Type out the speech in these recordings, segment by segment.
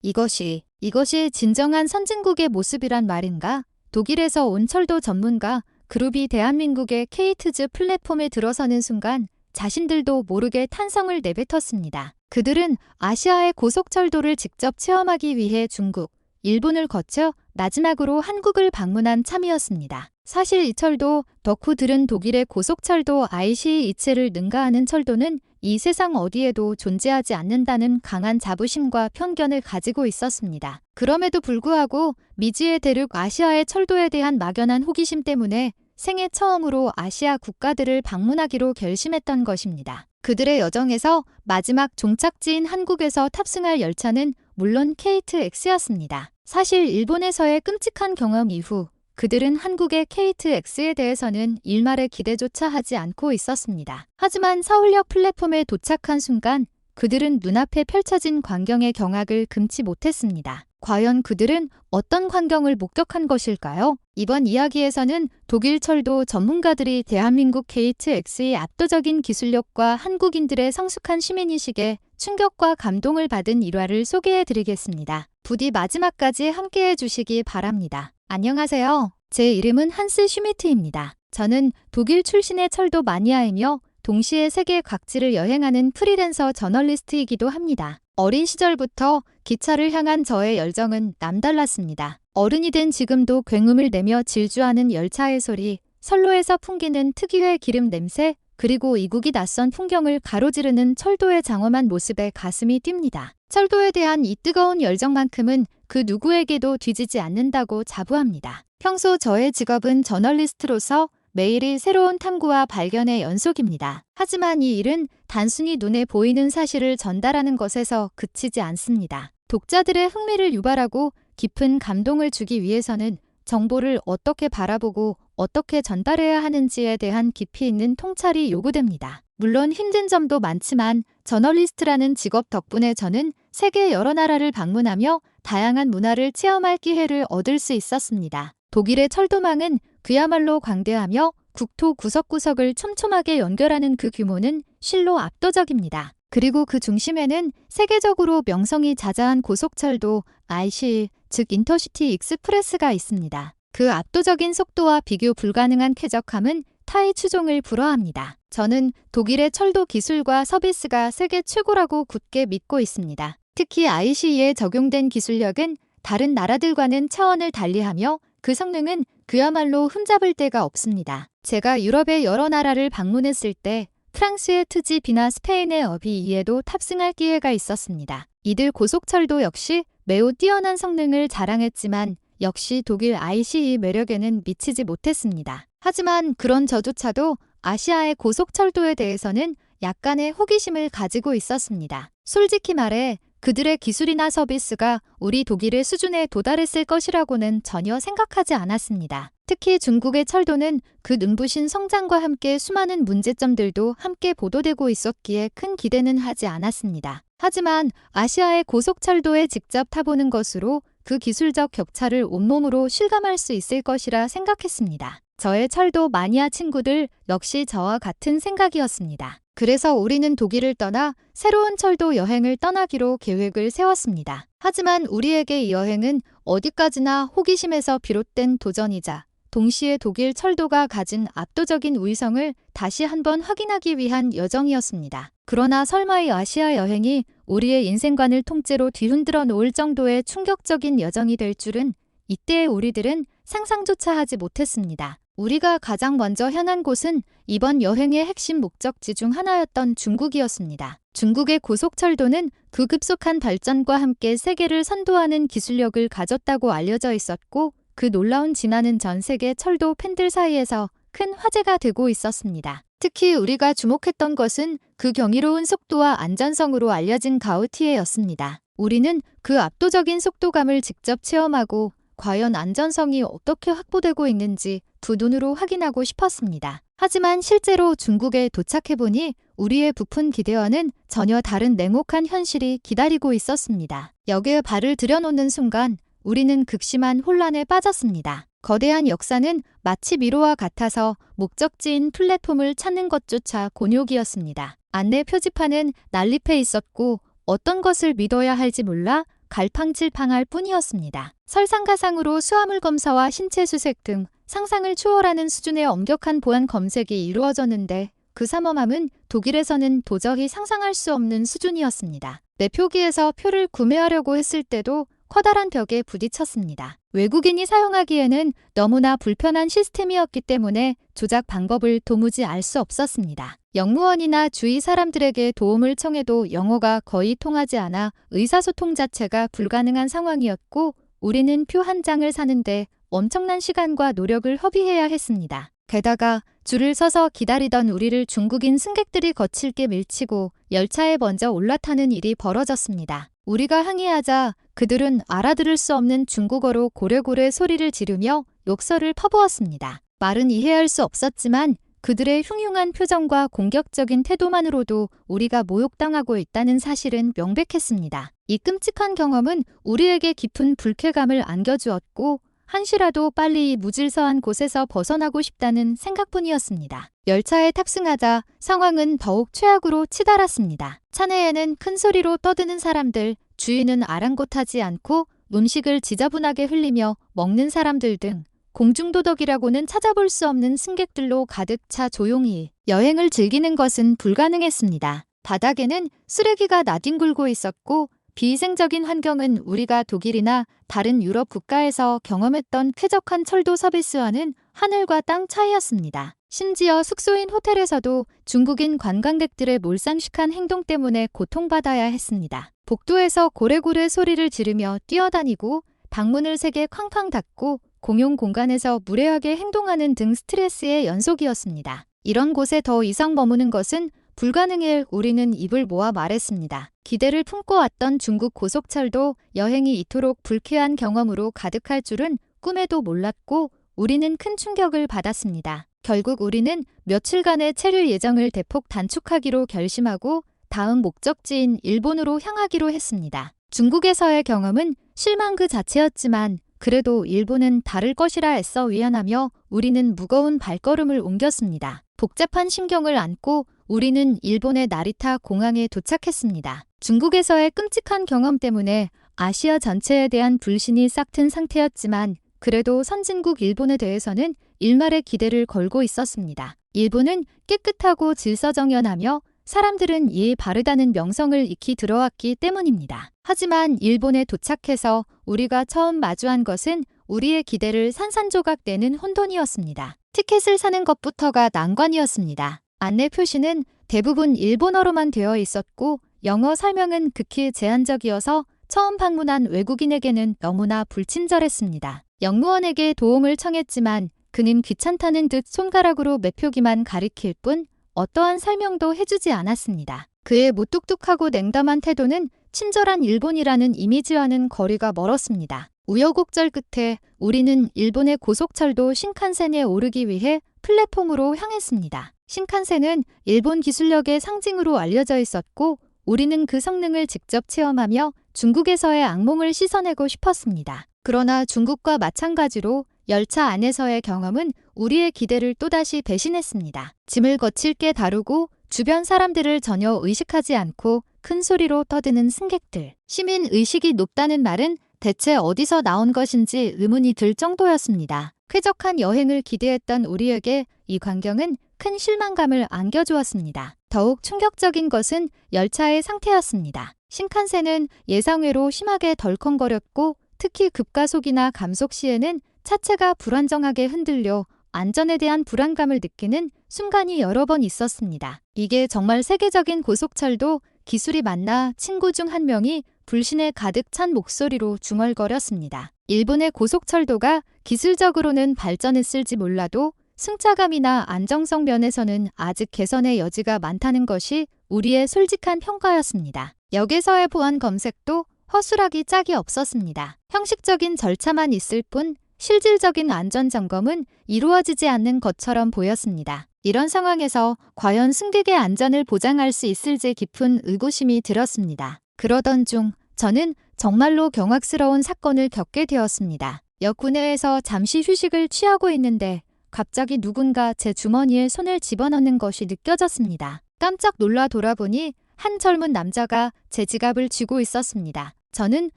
이것이 진정한 선진국의 모습이란 말인가? 독일에서 온 철도 전문가 그룹이 대한민국의 케이트즈 플랫폼에 들어서는 순간 자신들도 모르게 탄성을 내뱉었습니다. 그들은 아시아의 고속철도를 직접 체험하기 위해 중국, 일본을 거쳐 마지막으로 한국을 방문한 참이었습니다. 사실 이 철도 덕후들은 독일의 고속철도 ICE 이체를 능가하는 철도는 이 세상 어디에도 존재하지 않는다는 강한 자부심과 편견을 가지고 있었습니다. 그럼에도 불구하고 미지의 대륙 아시아의 철도에 대한 막연한 호기심 때문에 생애 처음으로 아시아 국가들을 방문하기로 결심했던 것입니다. 그들의 여정에서 마지막 종착지인 한국에서 탑승할 열차는 물론 KTX였습니다. 사실 일본에서의 끔찍한 경험 이후 그들은 한국의 KTX에 대해서는 일말의 기대조차 하지 않고 있었습니다. 하지만 서울역 플랫폼에 도착한 순간 그들은 눈앞에 펼쳐진 광경의 경악을 금치 못했습니다. 과연 그들은 어떤 광경을 목격한 것일까요? 이번 이야기에서는 독일 철도 전문가들이 대한민국 KTX의 압도적인 기술력과 한국인들의 성숙한 시민의식에 충격과 감동을 받은 일화를 소개해드리겠습니다. 부디 마지막까지 함께해 주시기 바랍니다. 안녕하세요. 제 이름은 한스 슈미트입니다. 저는 독일 출신의 철도 마니아이며 동시에 세계 각지를 여행하는 프리랜서 저널리스트이기도 합니다. 어린 시절부터 기차를 향한 저의 열정은 남달랐습니다. 어른이 된 지금도 굉음을 내며 질주하는 열차의 소리, 선로에서 풍기는 특유의 기름 냄새, 그리고 이국이 낯선 풍경을 가로지르는 철도의 장엄한 모습에 가슴이 뜁니다. 철도에 대한 이 뜨거운 열정만큼은 그 누구에게도 뒤지지 않는다고 자부합니다. 평소 저의 직업은 저널리스트로서 매일이 새로운 탐구와 발견의 연속입니다. 하지만 이 일은 단순히 눈에 보이는 사실을 전달하는 것에서 그치지 않습니다. 독자들의 흥미를 유발하고 깊은 감동을 주기 위해서는 정보를 어떻게 바라보고 어떻게 전달해야 하는지에 대한 깊이 있는 통찰이 요구됩니다. 물론 힘든 점도 많지만 저널리스트라는 직업 덕분에 저는 세계 여러 나라를 방문하며 다양한 문화를 체험할 기회를 얻을 수 있었습니다. 독일의 철도망은 그야말로 광대하며 국토 구석구석을 촘촘하게 연결하는 그 규모는 실로 압도적입니다. 그리고 그 중심에는 세계적으로 명성이 자자한 고속철도 ICE, 즉 인터시티 익스프레스가 있습니다. 그 압도적인 속도와 비교 불가능한 쾌적함은 타의 추종을 불허합니다. 저는 독일의 철도 기술과 서비스가 세계 최고라고 굳게 믿고 있습니다. 특히 ICE에 적용된 기술력은 다른 나라들과는 차원을 달리하며 그 성능은 그야말로 흠잡을 데가 없습니다. 제가 유럽의 여러 나라를 방문했을 때 프랑스의 트지비나 스페인의 어비이에도 탑승할 기회가 있었습니다. 이들 고속철도 역시 매우 뛰어난 성능을 자랑했지만 역시 독일 ICE 매력에는 미치지 못했습니다. 하지만 그런 저조차도 아시아의 고속철도에 대해서는 약간의 호기심을 가지고 있었습니다. 솔직히 말해 그들의 기술이나 서비스가 우리 독일의 수준에 도달했을 것이라고는 전혀 생각하지 않았습니다. 특히 중국의 철도는 그 눈부신 성장과 함께 수많은 문제점들도 함께 보도되고 있었기에 큰 기대는 하지 않았습니다. 하지만 아시아의 고속철도에 직접 타보는 것으로 그 기술적 격차를 온몸으로 실감할 수 있을 것이라 생각했습니다. 저의 철도 마니아 친구들 역시 저와 같은 생각이었습니다. 그래서 우리는 독일을 떠나 새로운 철도 여행을 떠나기로 계획을 세웠습니다. 하지만 우리에게 이 여행은 어디까지나 호기심에서 비롯된 도전이자 동시에 독일 철도가 가진 압도적인 위성을 다시 한번 확인하기 위한 여정이었습니다. 그러나 설마 이 아시아 여행이 우리의 인생관을 통째로 뒤흔들어 놓을 정도의 충격적인 여정이 될 줄은 이때의 우리들은 상상조차 하지 못했습니다. 우리가 가장 먼저 향한 곳은 이번 여행의 핵심 목적지 중 하나였던 중국이었습니다. 중국의 고속철도는 그 급속한 발전과 함께 세계를 선도하는 기술력을 가졌다고 알려져 있었고 그 놀라운 진화는 전 세계 철도 팬들 사이에서 큰 화제가 되고 있었습니다. 특히 우리가 주목했던 것은 그 경이로운 속도와 안전성으로 알려진 가우티에였습니다. 우리는 그 압도적인 속도감을 직접 체험하고 과연 안전성이 어떻게 확보되고 있는지 두 눈으로 확인하고 싶었습니다. 하지만 실제로 중국에 도착해보니 우리의 부푼 기대와는 전혀 다른 냉혹한 현실이 기다리고 있었습니다. 역에 발을 들여놓는 순간 우리는 극심한 혼란에 빠졌습니다. 거대한 역사는 마치 미로와 같아서 목적지인 플랫폼을 찾는 것조차 곤욕이었습니다. 안내 표지판은 난립해 있었고 어떤 것을 믿어야 할지 몰라 갈팡질팡할 뿐이었습니다. 설상가상으로 수화물 검사와 신체 수색 등 상상을 초월하는 수준의 엄격한 보안 검색이 이루어졌는데 그 삼엄함은 독일에서는 도저히 상상할 수 없는 수준이었습니다. 매표기에서 표를 구매하려고 했을 때도 커다란 벽에 부딪혔습니다. 외국인이 사용하기에는 너무나 불편한 시스템이었기 때문에 조작 방법을 도무지 알 수 없었습니다. 영무원이나 주위 사람들에게 도움을 청해도 영어가 거의 통하지 않아 의사소통 자체가 불가능한 상황이었고 우리는 표 한 장을 사는데 엄청난 시간과 노력을 허비해야 했습니다. 게다가 줄을 서서 기다리던 우리를 중국인 승객들이 거칠게 밀치고 열차에 먼저 올라타는 일이 벌어졌습니다. 우리가 항의하자 그들은 알아들을 수 없는 중국어로 고래고래 소리를 지르며 욕설을 퍼부었습니다. 말은 이해할 수 없었지만 그들의 흉흉한 표정과 공격적인 태도만으로도 우리가 모욕당하고 있다는 사실은 명백했습니다. 이 끔찍한 경험은 우리에게 깊은 불쾌감을 안겨주었고 한시라도 빨리 이 무질서한 곳에서 벗어나고 싶다는 생각뿐이었습니다. 열차에 탑승하자 상황은 더욱 최악으로 치달았습니다. 차 내에는 큰 소리로 떠드는 사람들, 주인은 아랑곳하지 않고 음식을 지저분하게 흘리며 먹는 사람들 등 공중도덕이라고는 찾아볼 수 없는 승객들로 가득 차 조용히 여행을 즐기는 것은 불가능했습니다. 바닥에는 쓰레기가 나뒹굴고 있었고 비위생적인 환경은 우리가 독일이나 다른 유럽 국가에서 경험했던 쾌적한 철도 서비스와는 하늘과 땅 차이였습니다. 심지어 숙소인 호텔에서도 중국인 관광객들의 몰상식한 행동 때문에 고통받아야 했습니다. 복도에서 고래고래 소리를 지르며 뛰어다니고 방문을 세게 쾅쾅 닫고 공용 공간에서 무례하게 행동하는 등 스트레스의 연속이었습니다. 이런 곳에 더 이상 머무는 것은 불가능해 우리는 입을 모아 말했습니다. 기대를 품고 왔던 중국 고속철도 여행이 이토록 불쾌한 경험으로 가득할 줄은 꿈에도 몰랐고 우리는 큰 충격을 받았습니다. 결국 우리는 며칠간의 체류 예정을 대폭 단축하기로 결심하고 다음 목적지인 일본으로 향하기로 했습니다. 중국에서의 경험은 실망 그 자체였지만 그래도 일본은 다를 것이라 애써 위안하며 우리는 무거운 발걸음을 옮겼습니다. 복잡한 심경을 안고 우리는 일본의 나리타 공항에 도착했습니다. 중국에서의 끔찍한 경험 때문에 아시아 전체에 대한 불신이 싹튼 상태였지만 그래도 선진국 일본에 대해서는 일말의 기대를 걸고 있었습니다. 일본은 깨끗하고 질서정연하며 사람들은 이에 바르다는 명성을 익히 들어왔기 때문입니다. 하지만 일본에 도착해서 우리가 처음 마주한 것은 우리의 기대를 산산조각 내는 혼돈이었습니다. 티켓을 사는 것부터가 난관이었습니다. 안내 표시는 대부분 일본어로만 되어 있었고 영어 설명은 극히 제한적이어서 처음 방문한 외국인에게는 너무나 불친절했습니다. 영무원에게 도움을 청했지만 그는 귀찮다는 듯 손가락으로 매표기만 가리킬 뿐 어떠한 설명도 해주지 않았습니다. 그의 무뚝뚝하고 냉담한 태도는 친절한 일본이라는 이미지와는 거리가 멀었습니다. 우여곡절 끝에 우리는 일본의 고속철도 신칸센에 오르기 위해 플랫폼으로 향했습니다. 신칸센은 일본 기술력의 상징으로 알려져 있었고 우리는 그 성능을 직접 체험하며 중국에서의 악몽을 씻어내고 싶었습니다. 그러나 중국과 마찬가지로 열차 안에서의 경험은 우리의 기대를 또다시 배신했습니다. 짐을 거칠게 다루고 주변 사람들을 전혀 의식하지 않고 큰 소리로 떠드는 승객들. 시민 의식이 높다는 말은 대체 어디서 나온 것인지 의문이 들 정도였습니다. 쾌적한 여행을 기대했던 우리에게 이 광경은 큰 실망감을 안겨주었습니다. 더욱 충격적인 것은 열차의 상태였습니다. 신칸센은 예상외로 심하게 덜컹거렸고 특히 급가속이나 감속 시에는 차체가 불안정하게 흔들려 안전에 대한 불안감을 느끼는 순간이 여러 번 있었습니다. 이게 정말 세계적인 고속철도 기술이 맞나 친구 중 한 명이 불신에 가득 찬 목소리로 중얼거렸습니다. 일본의 고속철도가 기술적으로는 발전했을지 몰라도 승차감이나 안정성 면에서는 아직 개선의 여지가 많다는 것이 우리의 솔직한 평가였습니다. 역에서의 보안 검색도 허술하기 짝이 없었습니다. 형식적인 절차만 있을 뿐 실질적인 안전점검은 이루어지지 않는 것처럼 보였습니다. 이런 상황에서 과연 승객의 안전을 보장할 수 있을지 깊은 의구심이 들었습니다. 그러던 중 저는 정말로 경악스러운 사건을 겪게 되었습니다. 역 구내에서 잠시 휴식을 취하고 있는데 갑자기 누군가 제 주머니에 손을 집어넣는 것이 느껴졌습니다. 깜짝 놀라 돌아보니 한 젊은 남자가 제 지갑을 쥐고 있었습니다. 저는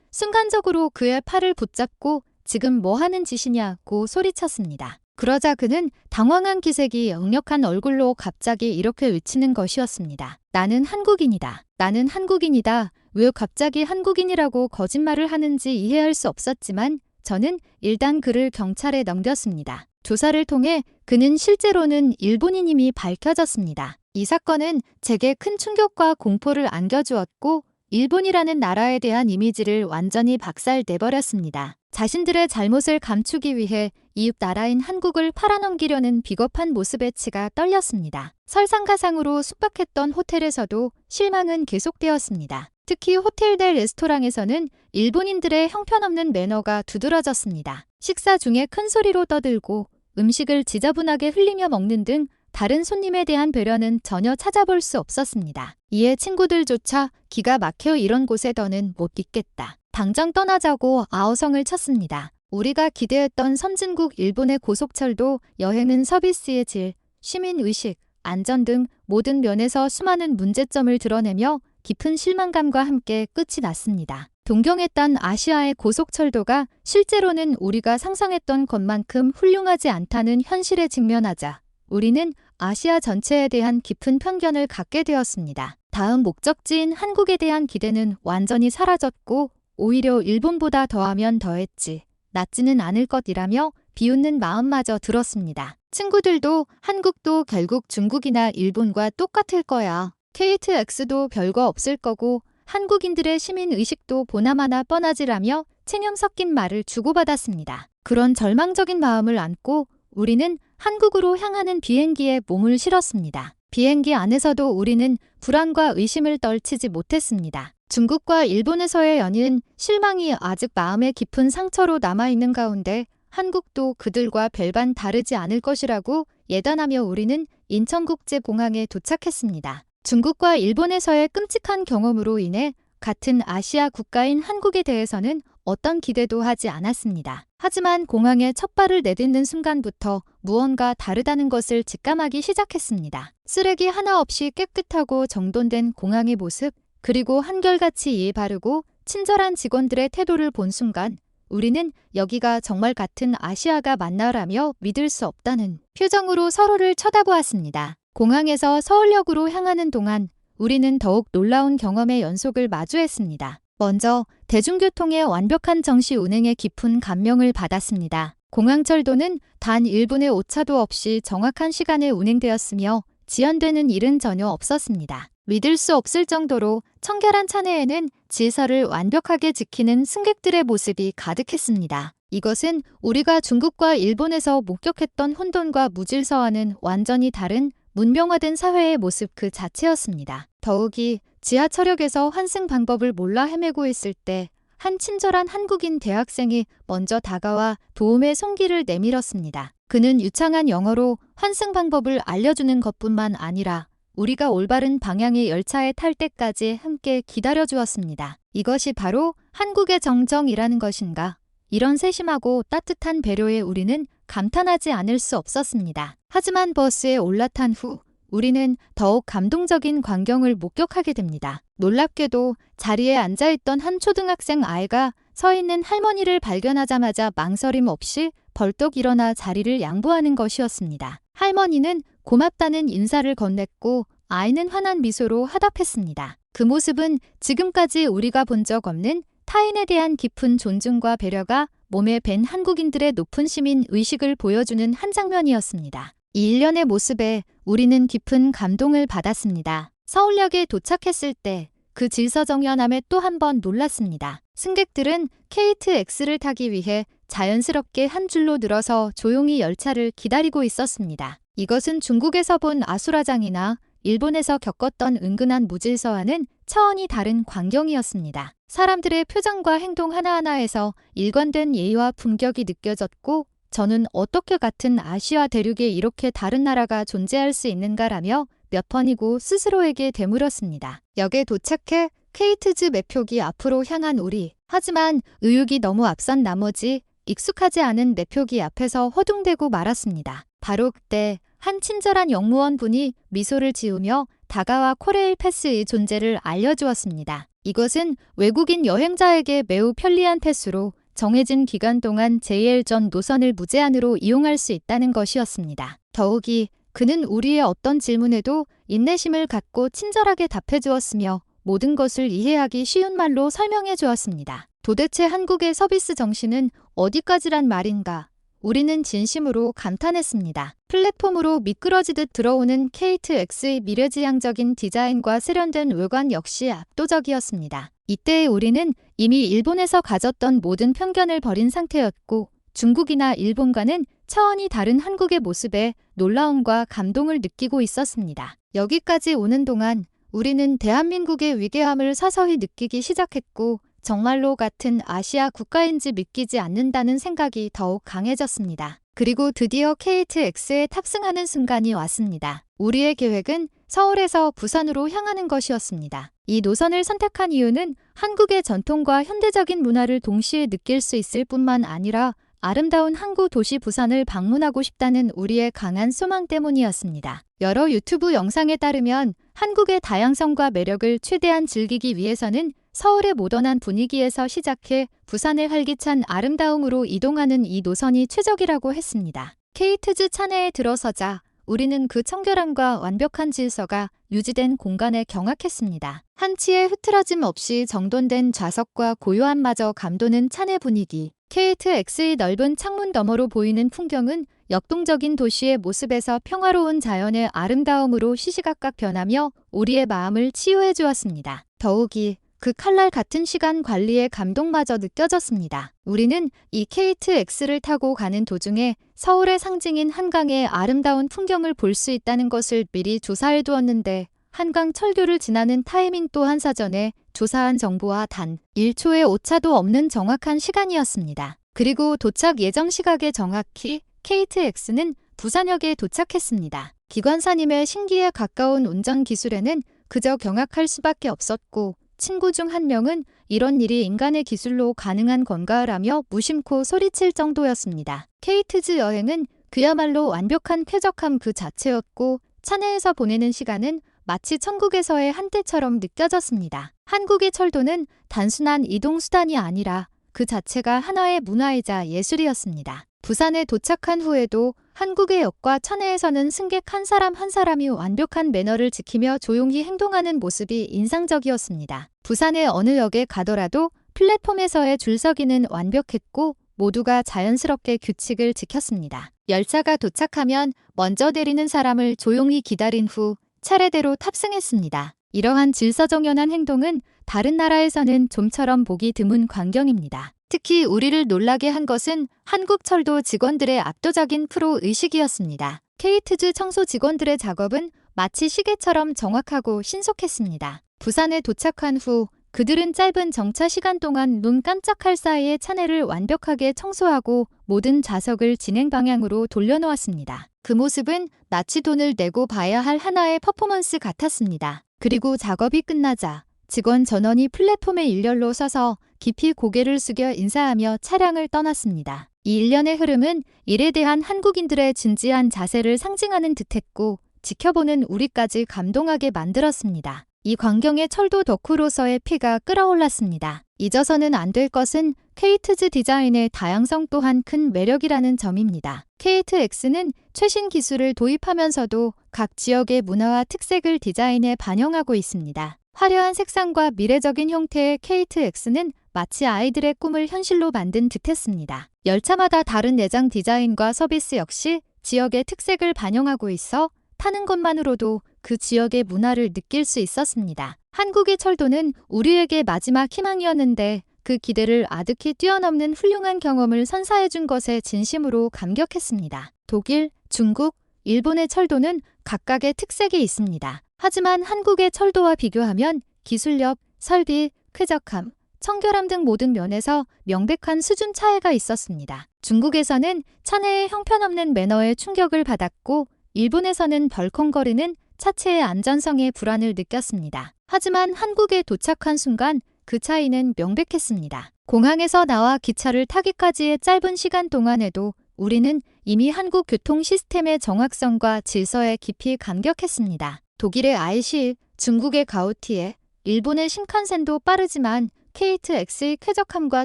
순간적으로 그의 팔을 붙잡고 지금 뭐 하는 짓이냐고 소리쳤습니다. 그러자 그는 당황한 기색이 역력한 얼굴로 갑자기 이렇게 외치는 것이었습니다. 나는 한국인이다. 나는 한국인이다. 왜 갑자기 한국인이라고 거짓말을 하는지 이해할 수 없었지만 저는 일단 그를 경찰에 넘겼습니다. 조사를 통해 그는 실제로는 일본인임이 밝혀졌습니다. 이 사건은 제게 큰 충격과 공포를 안겨주었고 일본이라는 나라에 대한 이미지를 완전히 박살내버렸습니다. 자신들의 잘못을 감추기 위해 이웃 나라인 한국을 팔아넘기려는 비겁한 모습에 치가 떨렸습니다. 설상가상으로 숙박했던 호텔에서도 실망은 계속되었습니다. 특히 호텔 내 레스토랑에서는 일본인들의 형편없는 매너가 두드러졌습니다. 식사 중에 큰 소리로 떠들고 음식을 지저분하게 흘리며 먹는 등 다른 손님에 대한 배려는 전혀 찾아볼 수 없었습니다. 이에 친구들조차 기가 막혀 이런 곳에 더는 못 있겠다. 당장 떠나자고 아우성을 쳤습니다. 우리가 기대했던 선진국 일본의 고속철도 여행은 서비스의 질, 시민의식, 안전 등 모든 면에서 수많은 문제점을 드러내며 깊은 실망감과 함께 끝이 났습니다. 동경했던 아시아의 고속철도가 실제로는 우리가 상상했던 것만큼 훌륭하지 않다는 현실에 직면하자 우리는 아시아 전체에 대한 깊은 편견을 갖게 되었습니다. 다음 목적지인 한국에 대한 기대는 완전히 사라졌고 오히려 일본보다 더하면 더했지 낫지는 않을 것이라며 비웃는 마음마저 들었습니다. 친구들도 한국도 결국 중국이나 일본과 똑같을 거야. KTX도 별거 없을 거고 한국인들의 시민의식도 보나마나 뻔하지라며 체념 섞인 말을 주고받았습니다. 그런 절망적인 마음을 안고 우리는 한국으로 향하는 비행기에 몸을 실었습니다. 비행기 안에서도 우리는 불안과 의심을 떨치지 못했습니다. 중국과 일본에서의 연인 실망이 아직 마음에 깊은 상처로 남아있는 가운데 한국도 그들과 별반 다르지 않을 것이라고 예단하며 우리는 인천국제공항에 도착했습니다. 중국과 일본에서의 끔찍한 경험으로 인해 같은 아시아 국가인 한국에 대해서는 어떤 기대도 하지 않았습니다. 하지만 공항에 첫 발을 내딛는 순간부터 무언가 다르다는 것을 직감하기 시작했습니다. 쓰레기 하나 없이 깨끗하고 정돈된 공항의 모습, 그리고 한결같이 예의 바르고 친절한 직원들의 태도를 본 순간 우리는 여기가 정말 같은 아시아가 맞나라며 믿을 수 없다는 표정으로 서로를 쳐다보았습니다. 공항에서 서울역으로 향하는 동안 우리는 더욱 놀라운 경험의 연속을 마주했습니다. 먼저 대중교통의 완벽한 정시 운행에 깊은 감명을 받았습니다. 공항철도는 단 1분의 오차도 없이 정확한 시간에 운행되었으며 지연되는 일은 전혀 없었습니다. 믿을 수 없을 정도로 청결한 차내에는 질서를 완벽하게 지키는 승객들의 모습이 가득했습니다. 이것은 우리가 중국과 일본에서 목격했던 혼돈과 무질서와는 완전히 다른 문명화된 사회의 모습 그 자체였습니다. 더욱이 지하철역에서 환승 방법을 몰라 헤매고 있을 때 한 친절한 한국인 대학생이 먼저 다가와 도움의 손길을 내밀었습니다. 그는 유창한 영어로 환승 방법을 알려주는 것뿐만 아니라 우리가 올바른 방향의 열차에 탈 때까지 함께 기다려주었습니다. 이것이 바로 한국의 정정이라는 것인가? 이런 세심하고 따뜻한 배려에 우리는 감탄하지 않을 수 없었습니다. 하지만 버스에 올라탄 후 우리는 더욱 감동적인 광경을 목격하게 됩니다. 놀랍게도 자리에 앉아있던 한 초등학생 아이가 서 있는 할머니를 발견하자마자 망설임 없이 벌떡 일어나 자리를 양보하는 것이었습니다. 할머니는 고맙다는 인사를 건넸고 아이는 환한 미소로 화답했습니다. 그 모습은 지금까지 우리가 본 적 없는 타인에 대한 깊은 존중과 배려가 몸에 밴 한국인들의 높은 시민 의식을 보여주는 한 장면이었습니다. 이 일련의 모습에 우리는 깊은 감동을 받았습니다. 서울역에 도착했을 때 그 질서정연함에 또 한 번 놀랐습니다. 승객들은 KTX를 타기 위해 자연스럽게 한 줄로 늘어서 조용히 열차를 기다리고 있었습니다. 이것은 중국에서 본 아수라장이나 일본에서 겪었던 은근한 무질서와는 차원이 다른 광경이었습니다. 사람들의 표정과 행동 하나하나에서 일관된 예의와 품격이 느껴졌고 저는 어떻게 같은 아시아 대륙에 이렇게 다른 나라가 존재할 수 있는가라며 몇 번이고 스스로에게 되물었습니다. 역에 도착해 케이트즈 매표기 앞으로 향한 우리. 하지만 의욕이 너무 앞선 나머지 익숙하지 않은 매표기 앞에서 허둥대고 말았습니다. 바로 그때 한 친절한 영무원 분이 미소를 지으며 다가와 코레일 패스의 존재를 알려주었습니다. 이것은 외국인 여행자에게 매우 편리한 패스로 정해진 기간 동안 JL 전 노선을 무제한으로 이용할 수 있다는 것이었습니다. 더욱이 그는 우리의 어떤 질문에도 인내심을 갖고 친절하게 답해 주었으며 모든 것을 이해하기 쉬운 말로 설명해 주었습니다. 도대체 한국의 서비스 정신은 어디까지란 말인가? 우리는 진심으로 감탄했습니다. 플랫폼으로 미끄러지듯 들어오는 KTX의 미래지향적인 디자인과 세련된 외관 역시 압도적이었습니다. 이때 우리는 이미 일본에서 가졌던 모든 편견을 버린 상태였고 중국이나 일본과는 차원이 다른 한국의 모습에 놀라움과 감동을 느끼고 있었습니다. 여기까지 오는 동안 우리는 대한민국의 위대함을 서서히 느끼기 시작했고 정말로 같은 아시아 국가인지 믿기지 않는다는 생각이 더욱 강해졌습니다. 그리고 드디어 KTX에 탑승하는 순간이 왔습니다. 우리의 계획은 서울에서 부산으로 향하는 것이었습니다. 이 노선을 선택한 이유는 한국의 전통과 현대적인 문화를 동시에 느낄 수 있을 뿐만 아니라 아름다운 항구 도시 부산을 방문하고 싶다는 우리의 강한 소망 때문이었습니다. 여러 유튜브 영상에 따르면 한국의 다양성과 매력을 최대한 즐기기 위해서는 서울의 모던한 분위기에서 시작해 부산의 활기찬 아름다움으로 이동하는 이 노선이 최적이라고 했습니다. KTX 차내에 들어서자 우리는 그 청결함과 완벽한 질서가 유지된 공간에 경악했습니다. 한치의 흐트러짐 없이 정돈된 좌석과 고요함마저 감도는 차내 분위기. KTX의 넓은 창문 너머로 보이는 풍경은 역동적인 도시의 모습에서 평화로운 자연의 아름다움으로 시시각각 변하며 우리의 마음을 치유해 주었습니다. 더욱이 그 칼날 같은 시간 관리의 감동마저 느껴졌습니다. 우리는 이 KTX를 타고 가는 도중에 서울의 상징인 한강의 아름다운 풍경을 볼 수 있다는 것을 미리 조사해 두었는데 한강 철교를 지나는 타이밍 또한 사전에 조사한 정보와 단 1초의 오차도 없는 정확한 시간이었습니다. 그리고 도착 예정 시각에 정확히 KTX는 부산역에 도착했습니다. 기관사님의 신기에 가까운 운전 기술에는 그저 경악할 수밖에 없었고 친구 중 한 명은 이런 일이 인간의 기술로 가능한 건가라며 무심코 소리칠 정도였습니다. KTX 여행은 그야말로 완벽한 쾌적함 그 자체였고 차내에서 보내는 시간은 마치 천국에서의 한때처럼 느껴졌습니다. 한국의 철도는 단순한 이동수단이 아니라 그 자체가 하나의 문화이자 예술이었습니다. 부산에 도착한 후에도 한국의 역과 차내에서는 승객 한 사람 한 사람이 완벽한 매너를 지키며 조용히 행동하는 모습이 인상적이었습니다. 부산의 어느 역에 가더라도 플랫폼에서의 줄서기는 완벽했고 모두가 자연스럽게 규칙을 지켰습니다. 열차가 도착하면 먼저 내리는 사람을 조용히 기다린 후 차례대로 탑승했습니다. 이러한 질서정연한 행동은 다른 나라에서는 좀처럼 보기 드문 광경입니다. 특히 우리를 놀라게 한 것은 한국철도 직원들의 압도적인 프로의식이었습니다. KTX 청소 직원들의 작업은 마치 시계처럼 정확하고 신속했습니다. 부산에 도착한 후 그들은 짧은 정차 시간 동안 눈 깜짝할 사이에 차내를 완벽하게 청소하고 모든 좌석을 진행 방향으로 돌려놓았습니다. 그 모습은 낯이 돈을 내고 봐야 할 하나의 퍼포먼스 같았습니다. 그리고 작업이 끝나자 직원 전원이 플랫폼의 일렬로 서서 깊이 고개를 숙여 인사하며 차량을 떠났습니다. 이 일련의 흐름은 일에 대한 한국인들의 진지한 자세를 상징하는 듯했고 지켜보는 우리까지 감동하게 만들었습니다. 이 광경에 철도 덕후로서의 피가 끓어올랐습니다. 잊어서는 안 될 것은 KTX 디자인의 다양성 또한 큰 매력이라는 점입니다. KTX는 최신 기술을 도입하면서도 각 지역의 문화와 특색을 디자인에 반영하고 있습니다. 화려한 색상과 미래적인 형태의 KTX는 마치 아이들의 꿈을 현실로 만든 듯했습니다. 열차마다 다른 내장 디자인과 서비스 역시 지역의 특색을 반영하고 있어 타는 것만으로도 그 지역의 문화를 느낄 수 있었습니다. 한국의 철도는 우리에게 마지막 희망이었는데 그 기대를 아득히 뛰어넘는 훌륭한 경험을 선사해준 것에 진심으로 감격했습니다. 독일, 중국, 일본의 철도는 각각의 특색이 있습니다. 하지만 한국의 철도와 비교하면 기술력, 설비, 쾌적함, 청결함 등 모든 면에서 명백한 수준 차이가 있었습니다. 중국에서는 차내의 형편없는 매너에 충격을 받았고 일본에서는 덜컹거리는 차체의 안전성에 불안을 느꼈습니다. 하지만 한국에 도착한 순간 그 차이는 명백했습니다. 공항에서 나와 기차를 타기까지의 짧은 시간 동안에도 우리는 이미 한국 교통 시스템의 정확성과 질서에 깊이 감격했습니다. 독일의 아이시, 중국의 가우티에, 일본의 신칸센도 빠르지만 KTX의 쾌적함과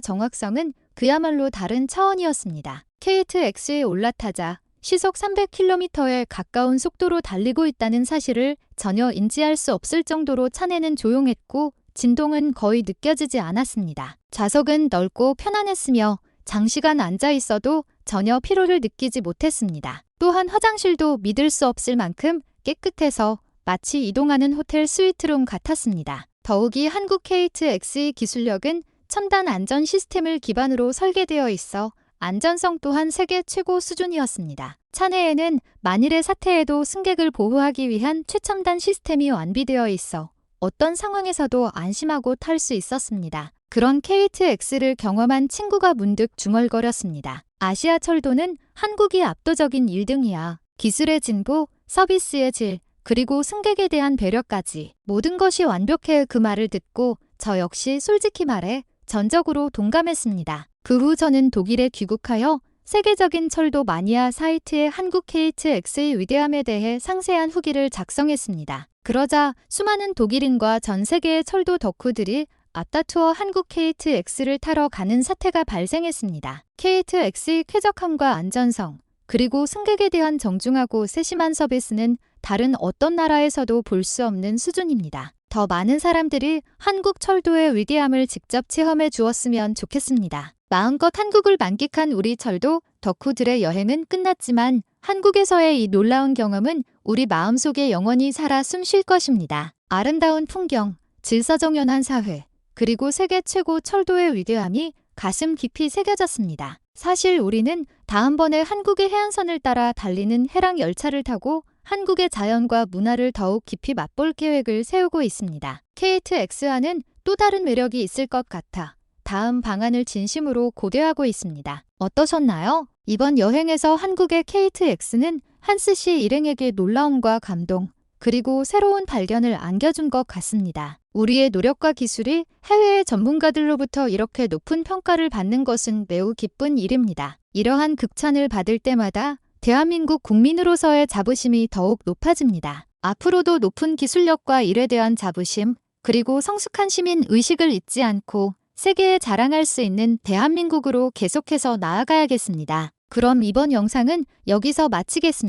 정확성은 그야말로 다른 차원이었습니다. KTX에 올라타자 시속 300km에 가까운 속도로 달리고 있다는 사실을 전혀 인지할 수 없을 정도로 차내는 조용했고 진동은 거의 느껴지지 않았습니다. 좌석은 넓고 편안했으며 장시간 앉아 있어도 전혀 피로를 느끼지 못했습니다. 또한 화장실도 믿을 수 없을 만큼 깨끗해서 마치 이동하는 호텔 스위트룸 같았습니다. 더욱이 한국 KTX의 기술력은 첨단 안전 시스템을 기반으로 설계되어 있어 안전성 또한 세계 최고 수준이었습니다. 차내에는 만일의 사태에도 승객을 보호하기 위한 최첨단 시스템이 완비되어 있어 어떤 상황에서도 안심하고 탈 수 있었습니다. 그런 KTX를 경험한 친구가 문득 중얼거렸습니다. 아시아 철도는 한국이 압도적인 1등이야. 기술의 진보, 서비스의 질, 그리고 승객에 대한 배려까지 모든 것이 완벽해. 그 말을 듣고 저 역시 솔직히 말해 전적으로 동감했습니다. 그 후 저는 독일에 귀국하여 세계적인 철도 마니아 사이트에 한국 KTX의 위대함에 대해 상세한 후기를 작성했습니다. 그러자 수많은 독일인과 전 세계의 철도 덕후들이 아따투어 한국 KTX를 타러 가는 사태가 발생했습니다. KTX의 쾌적함과 안전성, 그리고 승객에 대한 정중하고 세심한 서비스는 다른 어떤 나라에서도 볼 수 없는 수준입니다. 더 많은 사람들이 한국 철도의 위대함을 직접 체험해 주었으면 좋겠습니다. 마음껏 한국을 만끽한 우리 철도 덕후들의 여행은 끝났지만 한국에서의 이 놀라운 경험은 우리 마음속에 영원히 살아 숨쉴 것입니다. 아름다운 풍경, 질서정연한 사회, 그리고 세계 최고 철도의 위대함이 가슴 깊이 새겨졌습니다. 사실 우리는 다음번에 한국의 해안선을 따라 달리는 해랑 열차를 타고 한국의 자연과 문화를 더욱 깊이 맛볼 계획을 세우고 있습니다. KTX와는 또 다른 매력이 있을 것 같아 다음 방안을 진심으로 고려하고 있습니다. 어떠셨나요? 이번 여행에서 한국의 KTX는 한스 씨 일행에게 놀라움과 감동, 그리고 새로운 발견을 안겨준 것 같습니다. 우리의 노력과 기술이 해외의 전문가들로부터 이렇게 높은 평가를 받는 것은 매우 기쁜 일입니다. 이러한 극찬을 받을 때마다 대한민국 국민으로서의 자부심이 더욱 높아집니다. 앞으로도 높은 기술력과 일에 대한 자부심, 그리고 성숙한 시민 의식을 잊지 않고 세계에 자랑할 수 있는 대한민국으로 계속해서 나아가야겠습니다. 그럼 이번 영상은 여기서 마치겠습니다.